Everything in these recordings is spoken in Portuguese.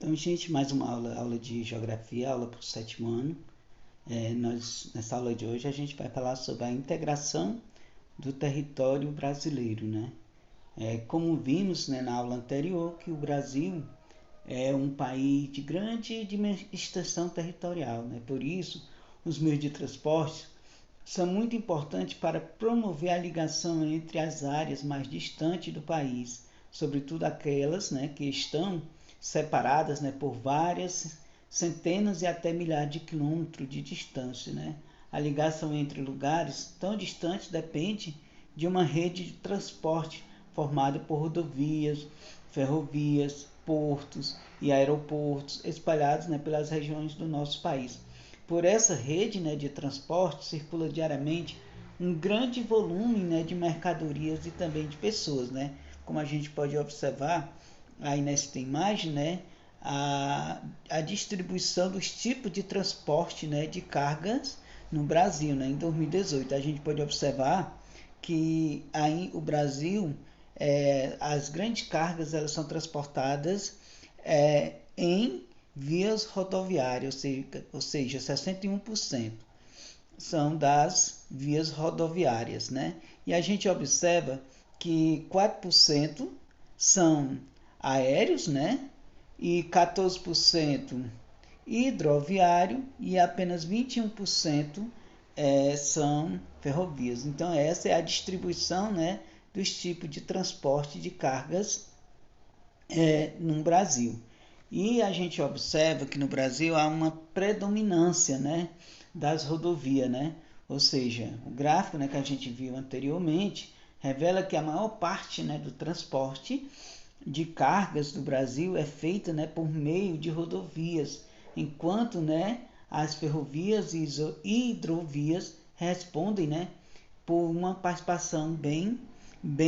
Então, gente, mais uma aula de geografia, aula para o sétimo ano. Nessa aula de hoje, a gente vai falar sobre a integração do território brasileiro, né? Como vimos, né, na aula anterior, que o Brasil é um país de grande extensão territorial, né? Por isso, os meios de transporte são muito importantes para promover a ligação entre as áreas mais distantes do país, sobretudo aquelas, né, que estão separadas, né, por várias centenas e até milhares de quilômetros de distância. Né? A ligação entre lugares tão distantes depende de uma rede de transporte formada por rodovias, ferrovias, portos e aeroportos espalhados, né, pelas regiões do nosso país. Por essa rede, né, de transporte circula diariamente um grande volume, né, de mercadorias e também de pessoas, né? Como a gente pode observar aí nesta imagem, né, a distribuição dos tipos de transporte, né, de cargas no Brasil, né? Em 2018 a gente pode observar que aí o Brasil, as grandes cargas elas são transportadas em vias rodoviárias, ou seja, 61% são das vias rodoviárias, né? E a gente observa que 4% são aéreos, né? E 14% hidroviário e apenas 21% são ferrovias. Então essa é a distribuição, né, dos tipos de transporte de cargas no Brasil. E a gente observa que no Brasil há uma predominância, né, das rodovias, né? Ou seja, o gráfico, né, que a gente viu anteriormente revela que a maior parte, né, do transporte de cargas do Brasil é feita, né, por meio de rodovias, enquanto, né, as ferrovias e hidrovias respondem, né, por uma participação bem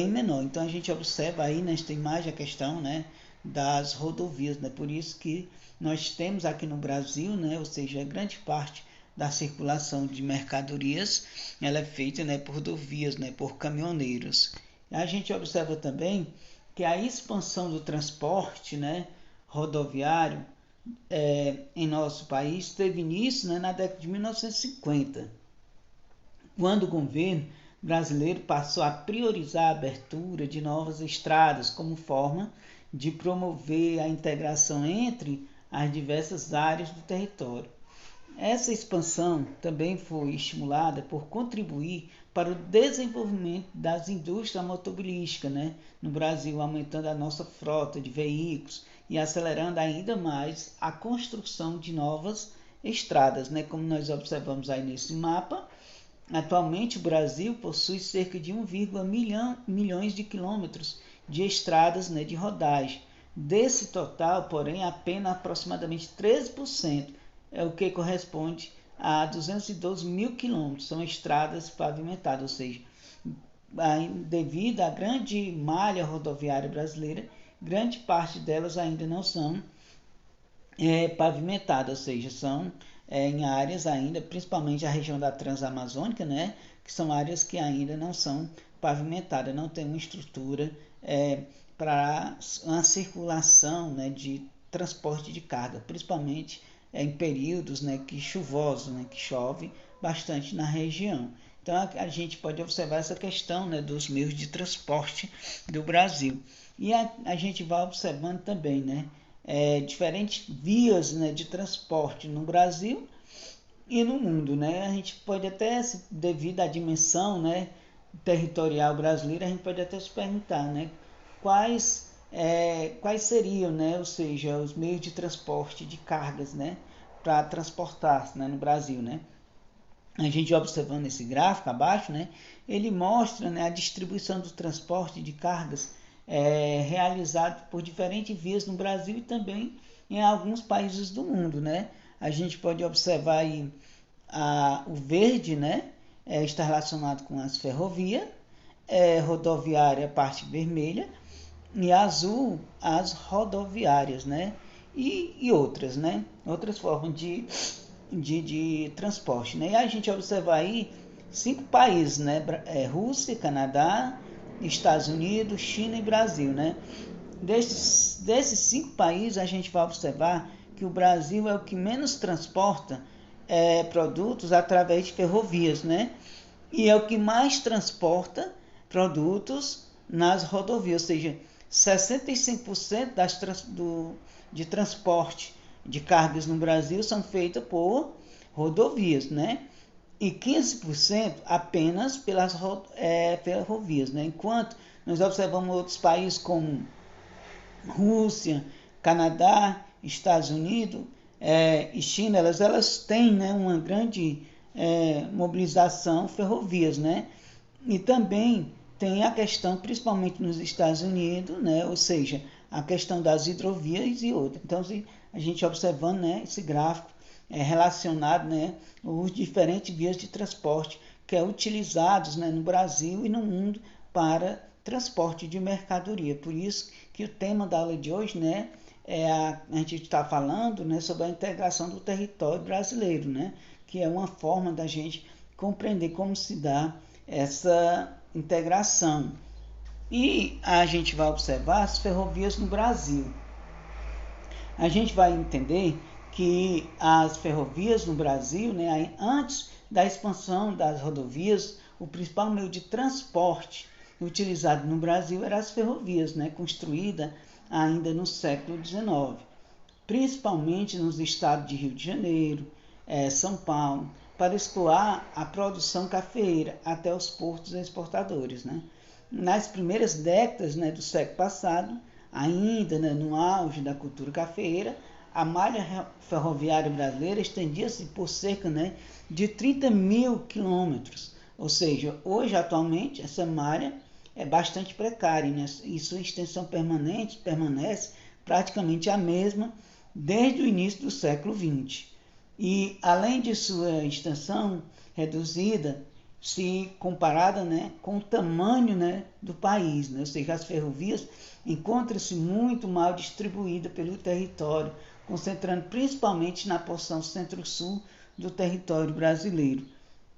menor. Então a gente observa aí nesta imagem a questão, né, das rodovias, né? Por isso que nós temos aqui no Brasil, né, ou seja, grande parte da circulação de mercadorias ela é feita, né, por rodovias, né, por caminhoneiros. A gente observa também que a expansão do transporte, né, rodoviário em nosso país teve início, né, na década de 1950, quando o governo brasileiro passou a priorizar a abertura de novas estradas como forma de promover a integração entre as diversas áreas do território. Essa expansão também foi estimulada por contribuir para o desenvolvimento das indústrias automobilísticas, né, no Brasil, aumentando a nossa frota de veículos e acelerando ainda mais a construção de novas estradas, né, como nós observamos aí nesse mapa. Atualmente, o Brasil possui cerca de 1,1 milhões de quilômetros de estradas, né, de rodagem. Desse total, porém, apenas aproximadamente 13% é o que corresponde a 212 mil quilômetros são estradas pavimentadas, ou seja, devido à grande malha rodoviária brasileira, grande parte delas ainda não são pavimentadas, ou seja, são em áreas ainda, principalmente a região da Transamazônica, né, que são áreas que ainda não são pavimentadas, não tem uma estrutura para uma circulação, né, de transporte de carga, principalmente em períodos, né, que chuvosos, né, que chove bastante na região. Então a gente pode observar essa questão, né, dos meios de transporte do Brasil. E a gente vai observando também, né, diferentes vias, né, de transporte no Brasil e no mundo, né? A gente pode até, devido à dimensão, né, territorial brasileira, a gente pode até se perguntar, né, quais seriam, né, ou seja, os meios de transporte de cargas, né, para transportar, né, no Brasil, né? A gente observando esse gráfico abaixo, né, ele mostra, né, a distribuição do transporte de cargas realizado por diferentes vias no Brasil e também em alguns países do mundo, né? A gente pode observar aí o verde, né, está relacionado com as ferrovias, rodoviária, a parte vermelha, e azul, as rodoviárias, né? E outras, né? Outras formas de transporte, né? E a gente observa aí 5 países, né? Rússia, Canadá, Estados Unidos, China e Brasil, né? Desses 5 países, a gente vai observar que o Brasil é o que menos transporta produtos através de ferrovias, né? E é o que mais transporta produtos nas rodovias, ou seja, 65% de transporte de cargas no Brasil são feitas por rodovias, né? E 15% apenas pelas ferrovias, né? Enquanto nós observamos outros países como Rússia, Canadá, Estados Unidos e China, elas têm, né, uma grande mobilização ferrovias, né? E também tem a questão, principalmente nos Estados Unidos, né? Ou seja, a questão das hidrovias e outras. Então, a gente observando, né, esse gráfico relacionado, né, os diferentes vias de transporte que é utilizados, né, no Brasil e no mundo para transporte de mercadoria. Por isso que o tema da aula de hoje, né, a gente está falando, né, sobre a integração do território brasileiro, né, que é uma forma da gente compreender como se dá essa integração. E a gente vai observar as ferrovias no Brasil. A gente vai entender que as ferrovias no Brasil, né, antes da expansão das rodovias, o principal meio de transporte utilizado no Brasil eram as ferrovias, né, construída ainda no século XIX, principalmente nos estados de Rio de Janeiro, São Paulo, para escoar a produção cafeeira até os portos exportadores, né? Nas primeiras décadas, né, do século passado, ainda, né, no auge da cultura cafeeira, a malha ferroviária brasileira estendia-se por cerca, né, de 30 mil quilômetros. Ou seja, hoje, atualmente, essa malha é bastante precária, né, e sua extensão permanece praticamente a mesma desde o início do século XX. E, além de sua extensão reduzida, se comparada, né, com o tamanho, né, do país, né? Ou seja, as ferrovias encontram-se muito mal distribuídas pelo território, concentrando principalmente na porção centro-sul do território brasileiro.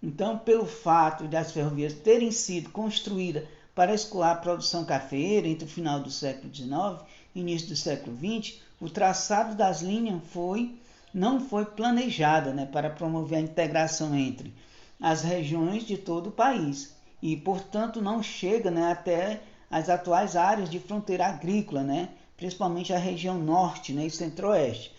Então, pelo fato de as ferrovias terem sido construídas para escoar a produção cafeeira entre o final do século XIX e início do século XX, o traçado das linhas não foi planejado, né, para promover a integração entre as regiões de todo o país e, portanto, não chega, né, até as atuais áreas de fronteira agrícola, né, principalmente a região norte, né, e centro-oeste.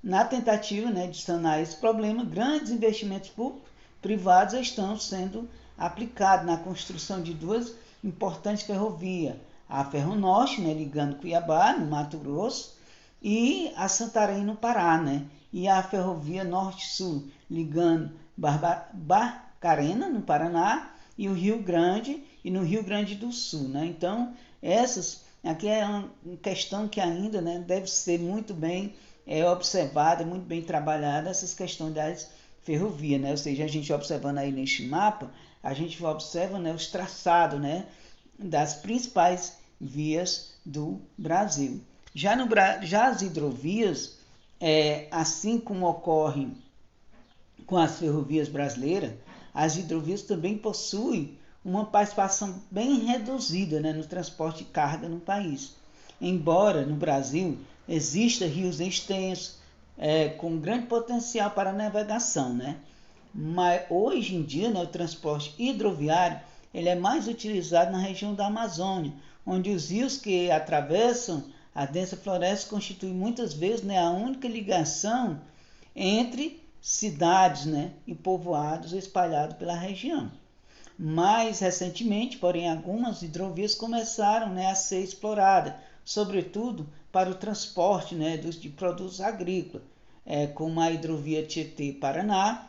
Na tentativa, né, de sanar esse problema, grandes investimentos públicos privados estão sendo aplicados na construção de duas importantes ferrovias, a Ferronorte, né, ligando Cuiabá, no Mato Grosso, e a Santarém, no Pará, né, e a Ferrovia Norte-Sul, ligando Barcarena, no Paraná, e o Rio Grande, e no Rio Grande do Sul, né? Então, essas aqui é uma questão que ainda, né, deve ser muito bem observada, muito bem trabalhada, essas questões das ferrovias, né? Ou seja, a gente observando aí neste mapa, a gente observa, né, os traçados, né, das principais vias do Brasil. Já as hidrovias, assim como ocorre com as ferrovias brasileiras, as hidrovias também possuem uma participação bem reduzida, né, no transporte de carga no país. Embora no Brasil exista rios extensos, com grande potencial para navegação, né? Mas hoje em dia, né, o transporte hidroviário ele é mais utilizado na região da Amazônia, onde os rios que atravessam a densa floresta constituem muitas vezes, né, a única ligação entre cidades, né, e povoados espalhados pela região. Mais recentemente, porém, algumas hidrovias começaram, né, a ser exploradas, sobretudo para o transporte, né, de produtos agrícolas, como a hidrovia Tietê-Paraná,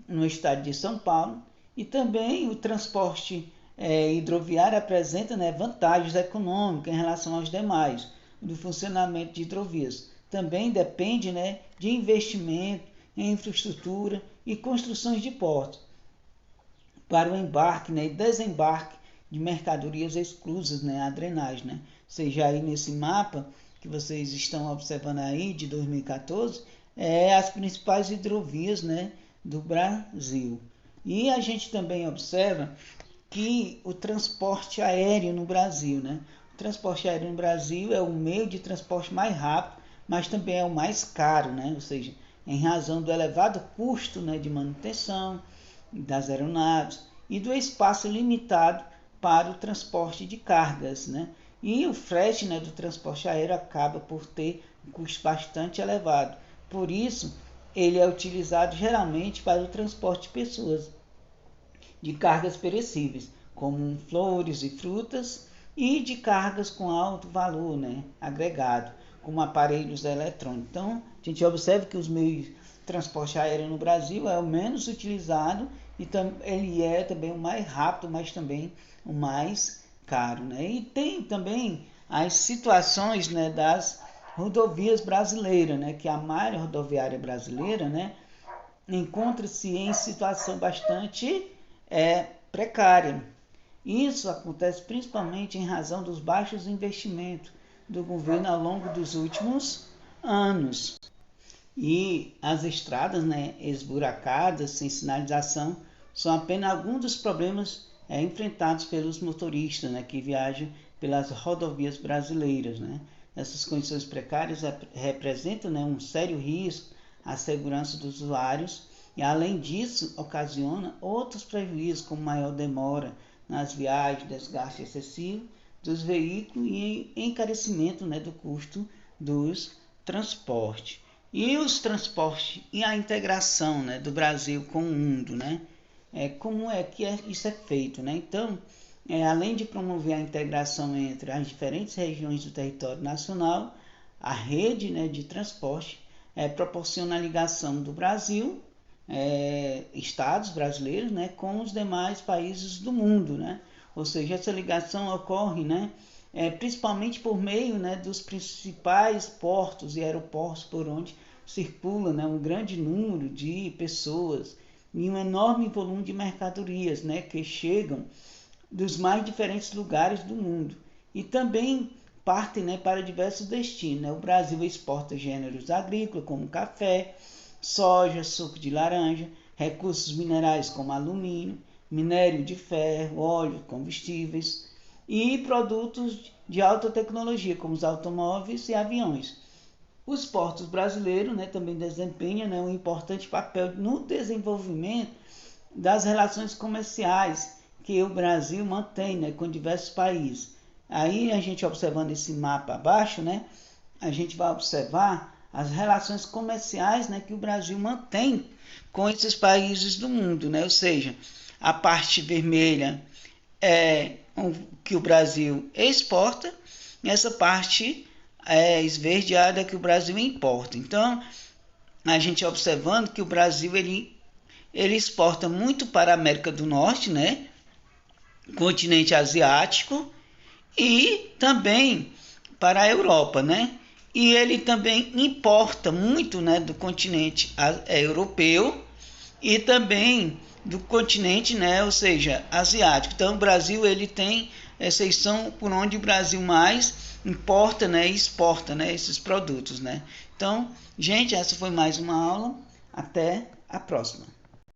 no estado de São Paulo, e também o transporte hidroviário apresenta, né, vantagens econômicas em relação aos demais, do funcionamento de hidrovias. Também depende, né, de investimento em infraestrutura e construções de portos para o embarque, né, e desembarque de mercadorias exclusas, né, a drenagem, né? Seja aí nesse mapa que vocês estão observando aí de 2014, as principais hidrovias, né, do Brasil. E a gente também observa que o transporte aéreo no Brasil, né? transporte aéreo no Brasil é o meio de transporte mais rápido, mas também é o mais caro, né? Ou seja, em razão do elevado custo, né, de manutenção das aeronaves e do espaço limitado para o transporte de cargas, né? E o frete, né, do transporte aéreo acaba por ter um custo bastante elevado. Por isso, ele é utilizado geralmente para o transporte de pessoas, de cargas perecíveis, como flores e frutas, e de cargas com alto valor, né, agregado, como aparelhos eletrônicos. Então, a gente observa que os meios de transporte aéreo no Brasil é o menos utilizado e ele é também o mais rápido, mas também o mais caro, né? E tem também as situações, né, das rodovias brasileiras, né, que a malha rodoviária brasileira, né, encontra-se em situação bastante precária. Isso acontece principalmente em razão dos baixos investimentos do governo ao longo dos últimos anos. E as estradas, né, esburacadas, sem sinalização, são apenas alguns dos problemas enfrentados pelos motoristas, né, que viajam pelas rodovias brasileiras, né. Essas condições precárias representam, né, um sério risco à segurança dos usuários e, além disso, ocasiona outros prejuízos, como maior demora nas viagens, desgaste excessivo dos veículos e encarecimento, né, do custo dos transportes. E os transportes e a integração, né, do Brasil com o mundo, né? Como é que isso é feito, né? Então, além de promover a integração entre as diferentes regiões do território nacional, a rede, né, de transporte proporciona a ligação do Brasil, estados brasileiros, né, com os demais países do mundo, né? Ou seja, essa ligação ocorre, né, principalmente por meio, né, dos principais portos e aeroportos por onde circula, né, um grande número de pessoas e um enorme volume de mercadorias, né, que chegam dos mais diferentes lugares do mundo e também partem, né, para diversos destinos, né? O Brasil exporta gêneros agrícolas como café, soja, suco de laranja, recursos minerais como alumínio, minério de ferro, óleo, combustíveis e produtos de alta tecnologia como os automóveis e aviões. Os portos brasileiros, né, também desempenham, né, um importante papel no desenvolvimento das relações comerciais que o Brasil mantém, né, com diversos países. Aí a gente observando esse mapa abaixo, né, a gente vai observar as relações comerciais, né, que o Brasil mantém com esses países do mundo, né? Ou seja, a parte vermelha é o que o Brasil exporta e essa parte esverdeada que o Brasil importa. Então, a gente observando que o Brasil ele exporta muito para a América do Norte, né? Continente asiático e também para a Europa, né? E ele também importa muito, né, do continente europeu e também do continente, né, ou seja, asiático. Então o Brasil ele tem exceção por onde o Brasil mais importa, né, e exporta, né, esses produtos, né. Então, gente, essa foi mais uma aula. Até a próxima.